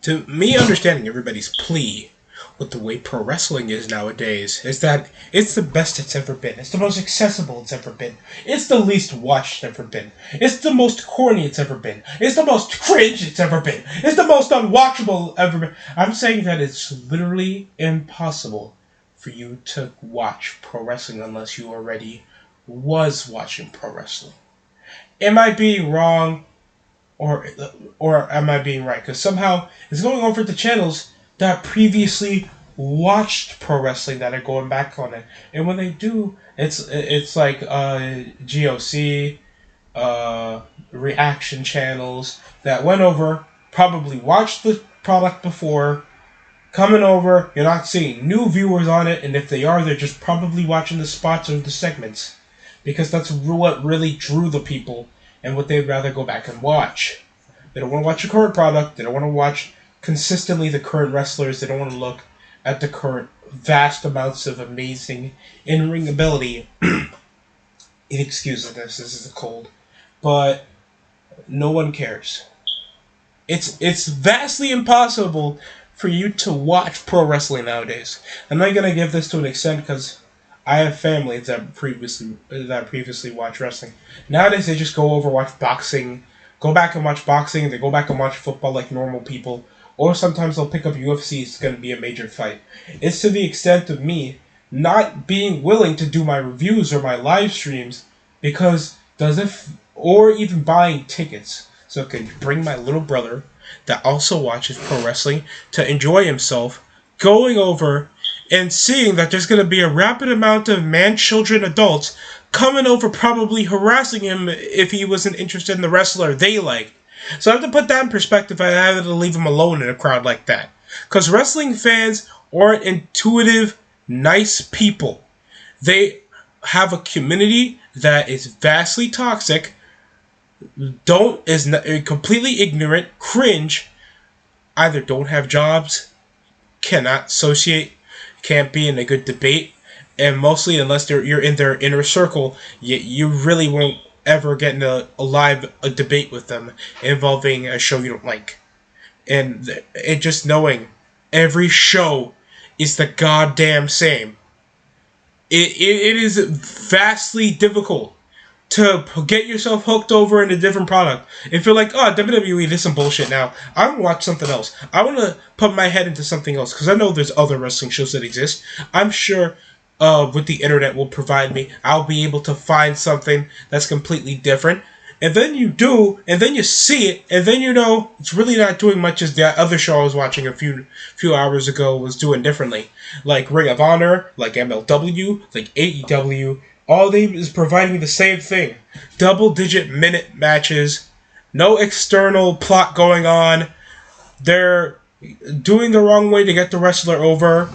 To me, understanding everybody's plea with the way pro wrestling is nowadays is that it's the best it's ever been. It's the most accessible it's ever been. It's the least watched it's ever been. It's the most corny it's ever been. It's the most cringe it's ever been. It's the most unwatchable ever been. I'm saying that it's literally impossible for you to watch pro wrestling unless you already was watching pro wrestling. Am I being wrong? or or am I being right? Because somehow it's going over the channels that previously watched pro wrestling that are going back on it, and when they do, it's like GOC, reaction channels that went over, probably watched the product before, coming over. You're not seeing new viewers on it, and if they are, they're just probably watching the spots or the segments because that's what really drew the people and what they'd rather go back and watch. They don't want to watch the current product. They don't want to watch consistently the current wrestlers. They don't want to look at the current vast amounts of amazing in-ring ability. Excuse this is a cold. But no one cares. It's vastly impossible for you to watch pro wrestling nowadays. I'm not going to give this to an extent because I have family that previously watched wrestling. Nowadays, they just go over watch boxing, go back and watch boxing. They go back and watch football like normal people, or sometimes they'll pick up UFC. It's going to be a major fight. It's to the extent of me not being willing to do my reviews or my live streams because or even buying tickets so I can bring my little brother that also watches pro wrestling to enjoy himself, going over and seeing that there's going to be a rapid amount of man-children adults coming over probably harassing him if he wasn't interested in the wrestler they like. So I have to put that in perspective. I have to leave him alone in a crowd like that. Because wrestling fans aren't intuitive, nice people. They have a community that is vastly toxic, is completely ignorant, cringe, either don't have jobs, cannot associate, can't be in a good debate, and mostly unless you're in their inner circle, you really won't ever get in a live debate with them involving a show you don't like. And just knowing every show is the goddamn same. It is vastly difficult to get yourself hooked over in a different product. If you're like, oh, WWE, this is some bullshit now, I want to watch something else. I want to put my head into something else, because I know there's other wrestling shows that exist. I'm sure with the internet will provide me, I'll be able to find something that's completely different. And then you do, and then you see it, and then you know it's really not doing much as the other show I was watching a few hours ago was doing differently. Like Ring of Honor, like MLW, like AEW, all they is providing the same thing. Double-digit minute matches, no external plot going on. They're doing the wrong way to get the wrestler over.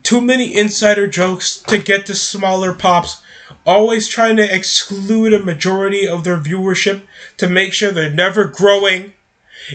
Too many insider jokes to get to smaller pops. Always trying to exclude a majority of their viewership to make sure they're never growing.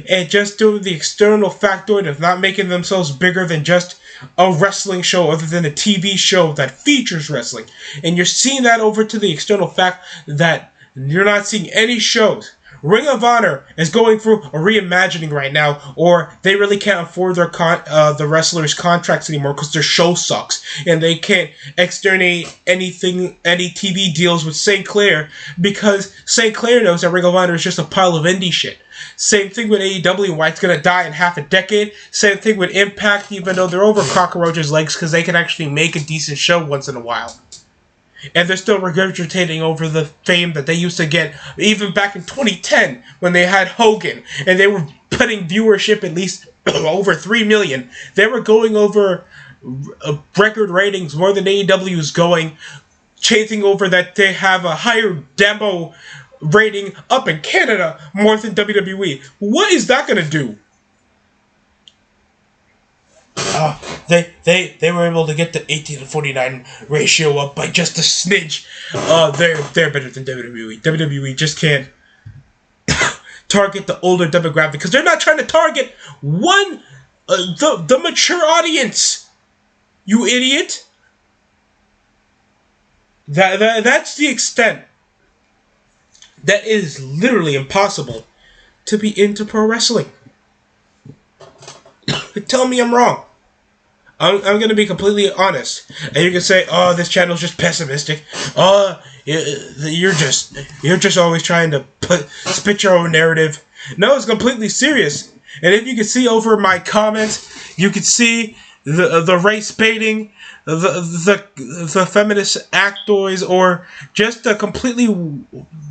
And just doing the external factoid of not making themselves bigger than just a wrestling show other than a TV show that features wrestling. And you're seeing that over to the external fact that you're not seeing any shows. Ring of Honor is going through a reimagining right now, or they really can't afford their the wrestlers' contracts anymore because their show sucks, and they can't externate any TV deals with St. Clair because St. Clair knows that Ring of Honor is just a pile of indie shit. Same thing with AEW and why it's going to die in half a decade. Same thing with Impact, even though they're over Cockroach's legs because they can actually make a decent show once in a while. And they're still regurgitating over the fame that they used to get even back in 2010 when they had Hogan and they were putting viewership at least over 3 million. They were going over record ratings more than AEW is going, chasing over that they have a higher demo rating up in Canada more than WWE. What is that going to do? They were able to get the 18-49 ratio up by just a smidge. They're better than WWE. WWE just can't target the older demographic because they're not trying to target the mature audience. You idiot. That's the extent. That is literally impossible to be into pro wrestling. Tell me I'm wrong. I'm going to be completely honest. And you can say, oh, this channel's just pessimistic. Oh, you're just always trying to spit your own narrative. No, it's completely serious. And if you can see over my comments, you can see the race baiting, the feminist actoids, or just a completely,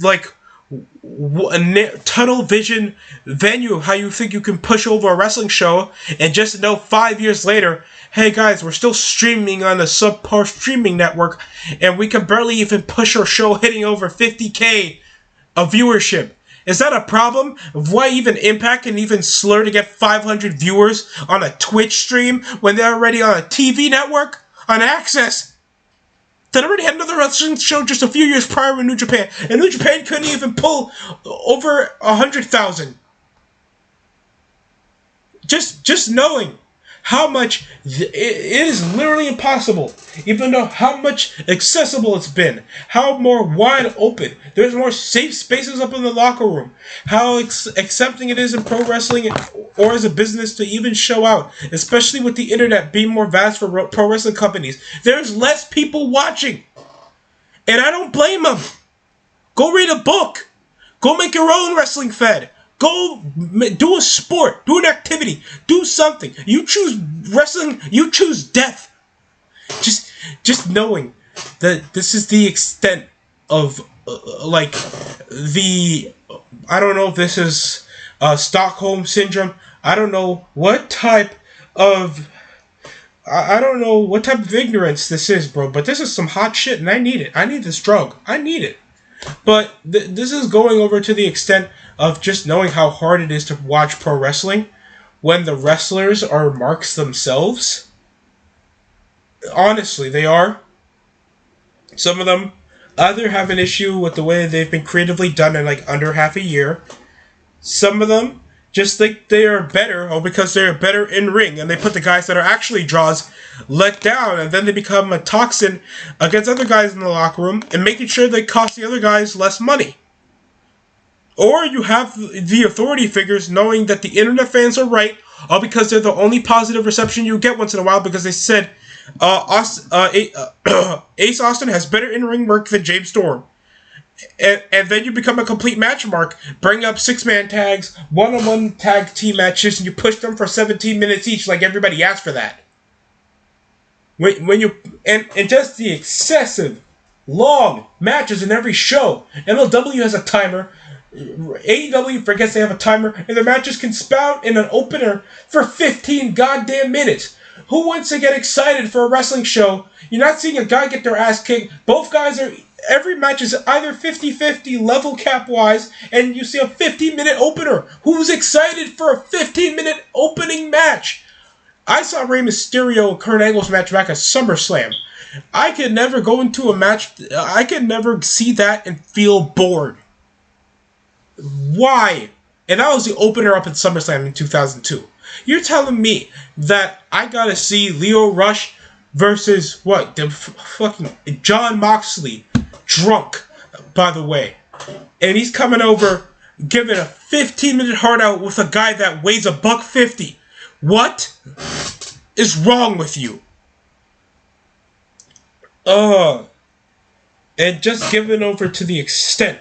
like, tunnel vision venue, how you think you can push over a wrestling show and just know 5 years later, hey guys, we're still streaming on a subpar streaming network and we can barely even push our show hitting over 50K of viewership. Is that a problem? Why even Impact can even slur to get 500 viewers on a Twitch stream when they're already on a TV network on Access that already had another wrestling show just a few years prior in New Japan, and New Japan couldn't even pull over 100,000. Just knowing how much it is literally impossible, even though how much accessible it's been, how more wide open, there's more safe spaces up in the locker room, how accepting it is in pro wrestling or as a business to even show out, especially with the internet being more vast for pro wrestling companies. There's less people watching, and I don't blame them. Go read a book. Go make your own wrestling fed. Go do a sport, do an activity, do something. You choose wrestling, you choose death. Just knowing that this is the extent of, like, the, I don't know if this is Stockholm Syndrome. I don't know what type of, I don't know what type of ignorance this is, bro. But this is some hot shit, and I need it. I need this drug. I need it. But this is going over to the extent of just knowing how hard it is to watch pro wrestling when the wrestlers are marks themselves. Honestly, they are. Some of them either have an issue with the way they've been creatively done in like under half a year. Some of them just think they are better, or because they're better in ring, and they put the guys that are actually draws let down, and then they become a toxin against other guys in the locker room, and making sure they cost the other guys less money. Or you have the authority figures knowing that the internet fans are right, all because they're the only positive reception you get once in a while, because they said Ace Austin has better in-ring work than James Storm. And then you become a complete match mark, bring up 6-man tags, one-on-one tag team matches, and you push them for 17 minutes each, like everybody asked for that. When you and just the excessive long matches in every show. MLW has a timer. AEW forgets they have a timer, and the matches can spout in an opener for 15 goddamn minutes. Who wants to get excited for a wrestling show? You're not seeing a guy get their ass kicked. Both guys are. Every match is either 50-50 level cap wise, and you see a 15-minute opener. Who's excited for a 15-minute opening match? I saw Rey Mysterio and Kurt Angle's match back at SummerSlam. I could never go into a match. I could never see that and feel bored. Why? And that was the opener up at SummerSlam in 2002. You're telling me that I gotta see Lio Rush versus what? The fucking Jon Moxley, drunk, by the way, and he's coming over, giving a 15-minute hard out with a guy that weighs $150. What is wrong with you? And just giving over to the extent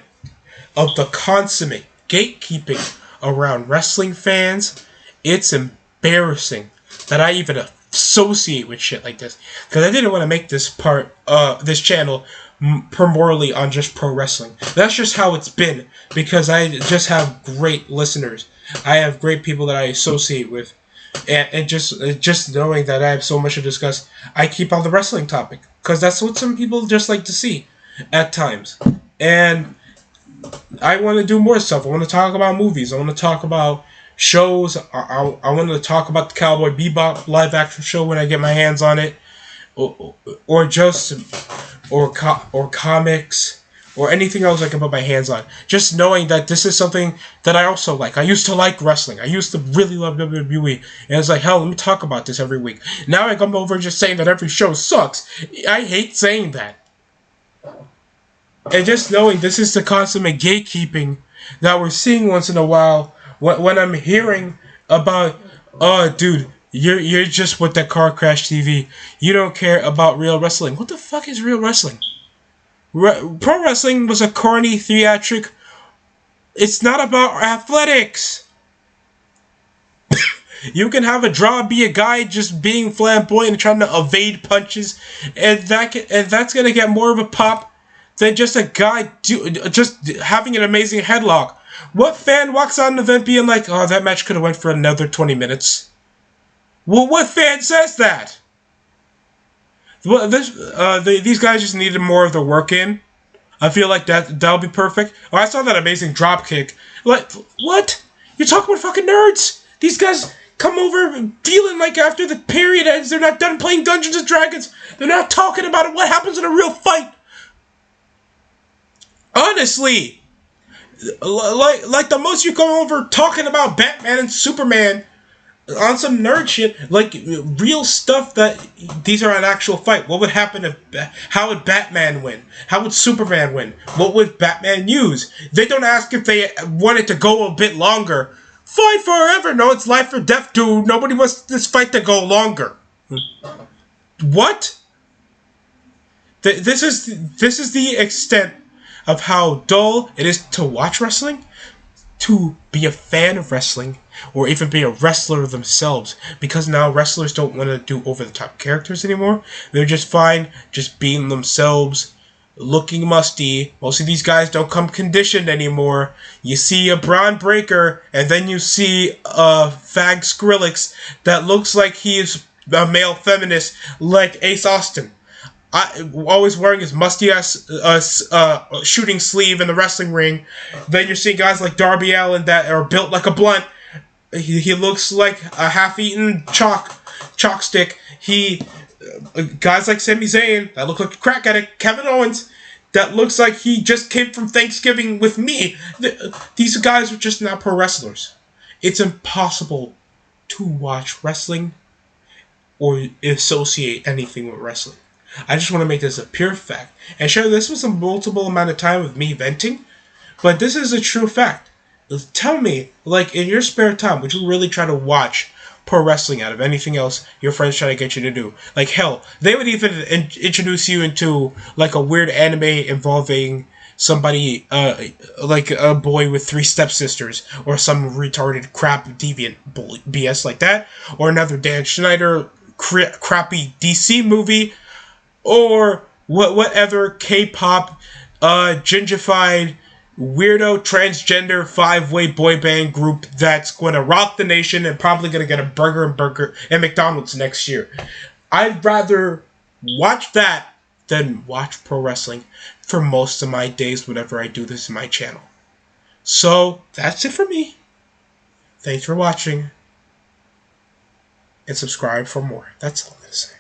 of the consummate gatekeeping around wrestling fans, it's embarrassing that I even associate with shit like this, because I didn't want to make this this channel primarily on just pro wrestling. That's just how it's been, because I just have great listeners. I have great people that I associate with, and just knowing that I have so much to discuss, I keep on the wrestling topic, because that's what some people just like to see at times. And I want to do more stuff. I want to talk about movies. I want to talk about shows. I want to talk about the Cowboy Bebop live action show when I get my hands on it, or comics, or anything else I can put my hands on. Just knowing that this is something that I also like. I used to like wrestling. I used to really love WWE. And it's like, hell, let me talk about this every week. Now I come over just saying that every show sucks. I hate saying that. And just knowing this is the consummate gatekeeping that we're seeing once in a while, when I'm hearing about, oh, dude, You're just with that car crash TV. You don't care about real wrestling. What the fuck is real wrestling? Pro wrestling was a corny theatric. It's not about athletics. You can have a draw be a guy just being flamboyant and trying to evade punches, and that's gonna get more of a pop than just a guy just having an amazing headlock. What fan walks out an event being like, "Oh, that match could have went for another 20 minutes"? Well, what fan says that? Well, these guys just needed more of the work in. I feel like that'll be perfect. Oh, I saw that amazing drop kick. Like, what? You're talking about fucking nerds? These guys come over feeling like after the period ends, they're not done playing Dungeons and Dragons. They're not talking about what happens in a real fight. Honestly, like the most you come over talking about Batman and Superman on some nerd shit, like real stuff that these are an actual fight. What would happen if, how would Batman win? How would Superman win? What would Batman use? They don't ask if they want it to go a bit longer. Fight forever. No, it's life or death, dude. Nobody wants this fight to go longer. What? This is the extent of how dull it is to watch wrestling, to be a fan of wrestling, or even be a wrestler themselves, because now wrestlers don't want to do over-the-top characters anymore. They're just fine just being themselves, looking musty. Most of these guys don't come conditioned anymore. You see a Braun Breaker, and then you see a fag Skrillex that looks like he is a male feminist like Ace Austin. Always wearing his musty ass shooting sleeve in the wrestling ring. Then you're seeing guys like Darby Allin that are built like a blunt. He looks like a half-eaten chalk stick. Guys like Sami Zayn that look like a crack addict. Kevin Owens that looks like he just came from Thanksgiving with me. These guys are just not pro wrestlers. It's impossible to watch wrestling or associate anything with wrestling. I just want to make this a pure fact. And sure, this was a multiple amount of time of me venting, but this is a true fact. Tell me, like, in your spare time, would you really try to watch pro wrestling out of anything else your friends try to get you to do? Like, hell, they would even introduce you into, like, a weird anime involving somebody, like a boy with 3 stepsisters, or some retarded crap deviant BS like that, or another Dan Schneider crappy DC movie, or whatever K-pop, gingified, weirdo, transgender, 5-way boy band group that's going to rock the nation and probably going to get a burger and McDonald's next year. I'd rather watch that than watch pro wrestling for most of my days whenever I do this in my channel. So, that's it for me. Thanks for watching. And subscribe for more. That's all I'm going to say.